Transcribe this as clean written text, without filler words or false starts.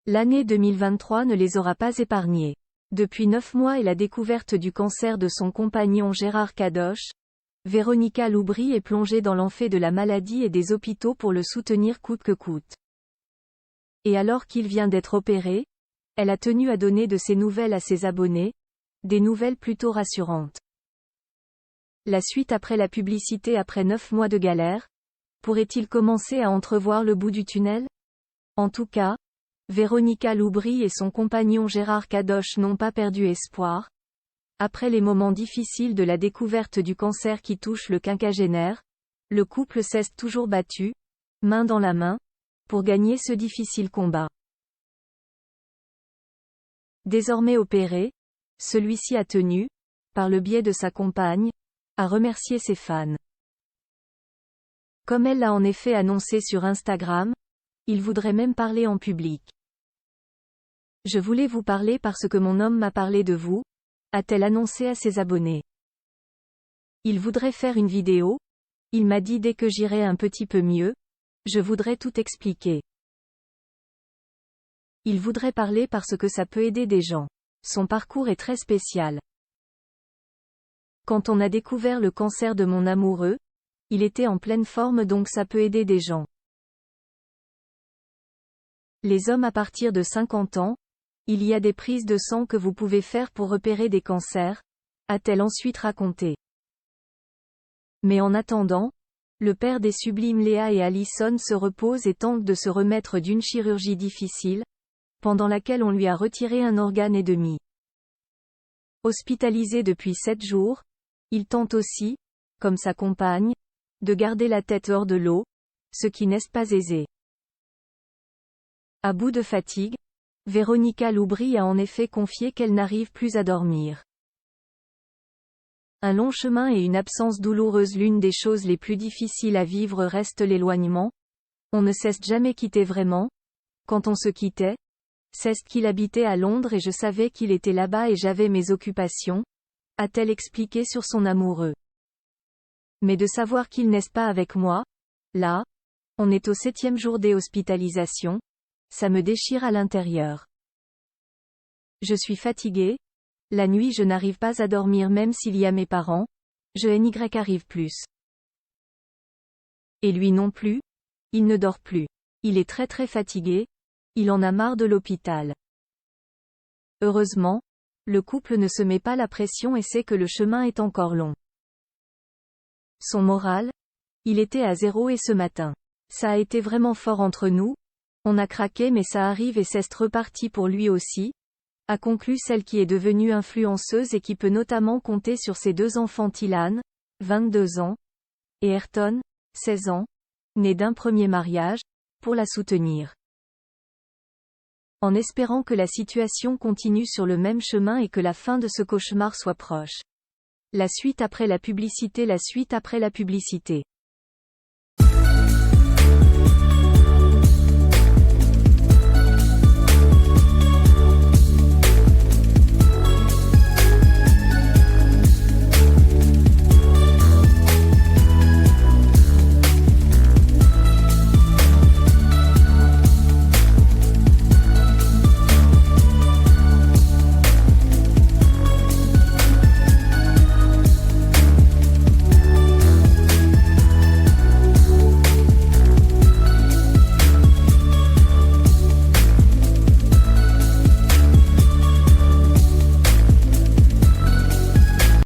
L'année 2023 ne les aura pas épargnés. Depuis 9 mois et la découverte du cancer de son compagnon Gérard Kadosh, Véronica Loubry est plongée dans l'enfer de la maladie et des hôpitaux pour le soutenir coûte que coûte. Et alors qu'il vient d'être opéré, elle a tenu à donner de ses nouvelles à ses abonnés, des nouvelles plutôt rassurantes. La suite après la publicité après 9 mois de galère, pourrait-il commencer à entrevoir le bout du tunnel? En tout cas, Véronica Loubry et son compagnon Gérard Kadosh n'ont pas perdu espoir. Après les moments difficiles de la découverte du cancer qui touche le quinquagénaire, le couple s'est toujours battu, main dans la main, pour gagner ce difficile combat. Désormais opéré, celui-ci a tenu, par le biais de sa compagne, à remercier ses fans. Comme elle l'a en effet annoncé sur Instagram, il voudrait même parler en public. Je voulais vous parler parce que mon homme m'a parlé de vous, a-t-elle annoncé à ses abonnés. Il voudrait faire une vidéo, il m'a dit dès que j'irai un petit peu mieux, je voudrais tout expliquer. Il voudrait parler parce que ça peut aider des gens. Son parcours est très spécial. Quand on a découvert le cancer de mon amoureux, il était en pleine forme donc ça peut aider des gens. Les hommes à partir de 50 ans, il y a des prises de sang que vous pouvez faire pour repérer des cancers, a-t-elle ensuite raconté. Mais en attendant, le père des sublimes Léa et Allison se repose et tente de se remettre d'une chirurgie difficile, pendant laquelle on lui a retiré un organe et demi. Hospitalisé depuis 7 jours, il tente aussi, comme sa compagne, de garder la tête hors de l'eau, ce qui n'est pas aisé. À bout de fatigue, Véronica Loubry a en effet confié qu'elle n'arrive plus à dormir. Un long chemin et une absence douloureuse. L'une des choses les plus difficiles à vivre reste l'éloignement. On ne cesse jamais quitter vraiment. Quand on se quittait, c'est qu'il habitait à Londres et je savais qu'il était là-bas et j'avais mes occupations, a-t-elle expliqué sur son amoureux. Mais de savoir qu'il n'est pas avec moi, là, on est au 7e jour des hospitalisations, ça me déchire à l'intérieur. Je suis fatiguée, la nuit je n'arrive pas à dormir même s'il y a mes parents, je n'y arrive plus. Et lui non plus, il ne dort plus. Il est très très fatigué, il en a marre de l'hôpital. Heureusement, le couple ne se met pas la pression et sait que le chemin est encore long. Son moral? Il était à 0 et ce matin. Ça a été vraiment fort entre nous, on a craqué mais ça arrive et c'est reparti pour lui aussi, a conclu celle qui est devenue influenceuse et qui peut notamment compter sur ses 2 enfants Tilan, 22 ans, et Ayrton, 16 ans, né d'un premier mariage, pour la soutenir. En espérant que la situation continue sur le même chemin et que la fin de ce cauchemar soit proche. La suite après la publicité. La suite après la publicité.